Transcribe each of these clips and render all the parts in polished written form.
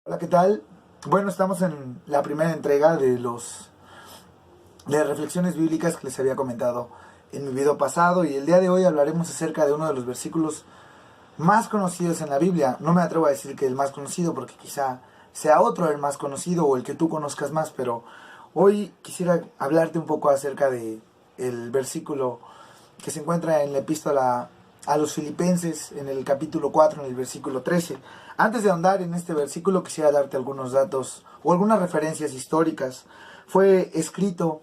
Hola, ¿qué tal? Bueno, estamos en la primera entrega de reflexiones bíblicas que les había comentado en mi video pasado, y el día de hoy hablaremos acerca de uno de los versículos más conocidos en la Biblia. No me atrevo a decir que el más conocido porque quizá sea otro el más conocido o el que tú conozcas más, pero hoy quisiera hablarte un poco acerca de el versículo que se encuentra en la epístola a los Filipenses, en el capítulo 4, en el versículo 13. Antes de ahondar en este versículo, quisiera darte algunos datos o algunas referencias históricas. Fue escrito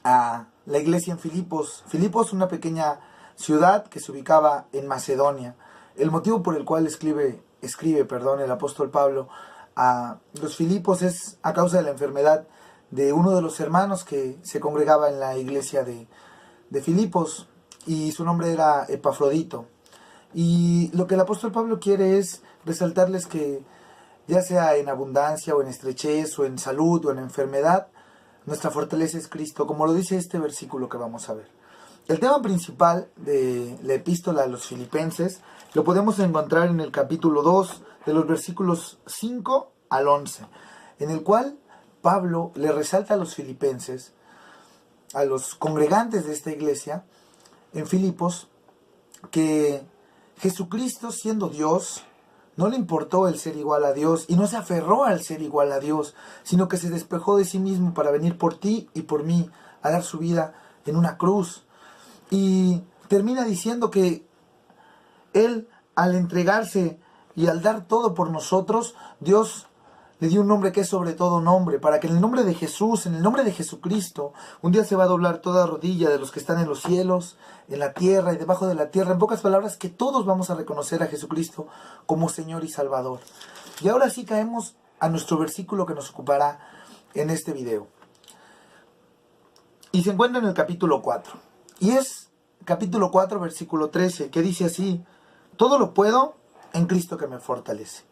a la iglesia en Filipos. Filipos, una pequeña ciudad que se ubicaba en Macedonia. El motivo por el cual escribe el apóstol Pablo a los Filipos es a causa de la enfermedad de uno de los hermanos que se congregaba en la iglesia de Filipos, y su nombre era Epafrodito. Y lo que el apóstol Pablo quiere es resaltarles que, ya sea en abundancia o en estrechez o en salud o en enfermedad, nuestra fortaleza es Cristo, como lo dice este versículo que vamos a ver. El tema principal de la epístola a los Filipenses lo podemos encontrar en el capítulo 2, de los versículos 5 al 11, en el cual Pablo le resalta a los filipenses, a los congregantes de esta iglesia en Filipos, que Jesucristo, siendo Dios, no le importó el ser igual a Dios y no se aferró al ser igual a Dios, sino que se despojó de sí mismo para venir por ti y por mí a dar su vida en una cruz. Y termina diciendo que Él, al entregarse y al dar todo por nosotros, Dios le dio un nombre que es sobre todo nombre, para que en el nombre de Jesús, en el nombre de Jesucristo, un día se va a doblar toda rodilla de los que están en los cielos, en la tierra y debajo de la tierra. En pocas palabras, que todos vamos a reconocer a Jesucristo como Señor y Salvador. Y ahora sí caemos a nuestro versículo que nos ocupará en este video. Y se encuentra en el capítulo 4. Y es capítulo 4, versículo 13, que dice así: todo lo puedo en Cristo que me fortalece.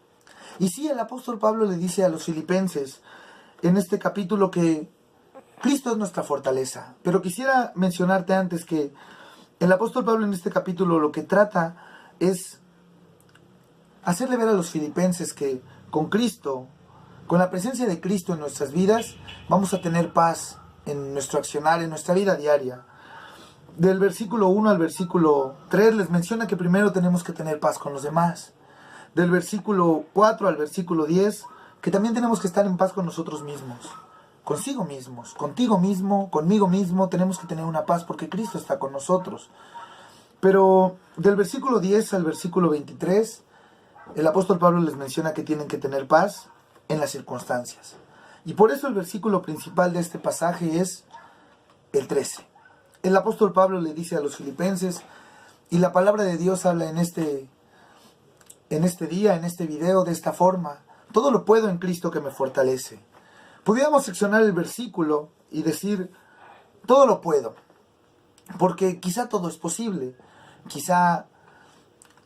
Y sí, el apóstol Pablo le dice a los filipenses en este capítulo que Cristo es nuestra fortaleza. Pero quisiera mencionarte antes que el apóstol Pablo en este capítulo lo que trata es hacerle ver a los filipenses que con Cristo, con la presencia de Cristo en nuestras vidas, vamos a tener paz en nuestro accionar, en nuestra vida diaria. Del versículo 1 al versículo 3 les menciona que primero tenemos que tener paz con los demás. Del versículo 4 al versículo 10, que también tenemos que estar en paz con nosotros mismos, consigo mismos, contigo mismo, conmigo mismo. Tenemos que tener una paz porque Cristo está con nosotros. Pero del versículo 10 al versículo 23, el apóstol Pablo les menciona que tienen que tener paz en las circunstancias. Y por eso el versículo principal de este pasaje es el 13. El apóstol Pablo le dice a los filipenses, y la palabra de Dios habla en este día, en este video, de esta forma: todo lo puedo en Cristo que me fortalece. Pudiéramos seccionar el versículo y decir, todo lo puedo, porque quizá todo es posible. Quizá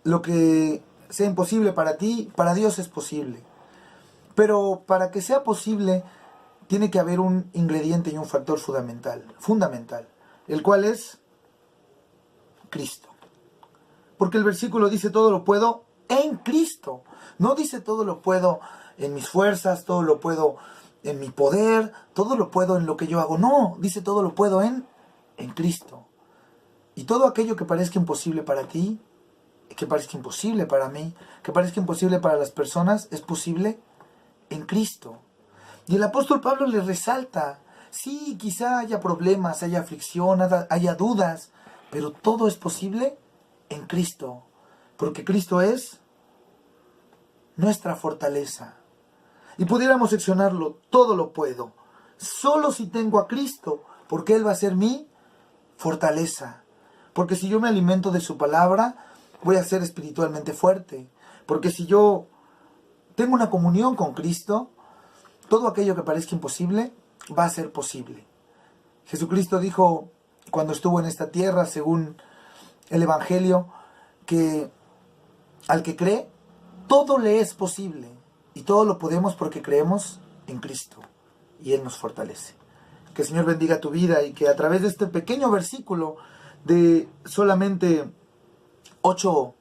lo que sea imposible para ti, para Dios es posible. Pero para que sea posible, tiene que haber un ingrediente y un factor fundamental, el cual es Cristo. Porque el versículo dice, todo lo puedo en Cristo. No dice todo lo puedo en mis fuerzas, todo lo puedo en mi poder, todo lo puedo en lo que yo hago. No, dice todo lo puedo en Cristo. Y todo aquello que parezca imposible para ti, que parezca imposible para mí, que parezca imposible para las personas, es posible en Cristo. Y el apóstol Pablo le resalta, sí, quizá haya problemas, haya aflicción, haya dudas, pero todo es posible en Cristo, porque Cristo es nuestra fortaleza. Y pudiéramos seccionarlo, todo lo puedo, solo si tengo a Cristo, porque Él va a ser mi fortaleza. Porque si yo me alimento de su palabra, voy a ser espiritualmente fuerte. Porque si yo tengo una comunión con Cristo, todo aquello que parezca imposible va a ser posible. Jesucristo dijo cuando estuvo en esta tierra, según el Evangelio, que al que cree, todo le es posible. Y todo lo podemos porque creemos en Cristo. Y Él nos fortalece. Que el Señor bendiga tu vida y que a través de este pequeño versículo de solamente 8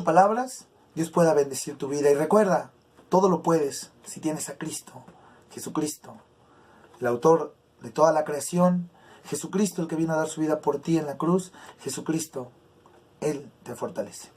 palabras, Dios pueda bendecir tu vida. Y recuerda, todo lo puedes si tienes a Cristo, Jesucristo, el autor de toda la creación, Jesucristo el que vino a dar su vida por ti en la cruz, Jesucristo, Él te fortalece.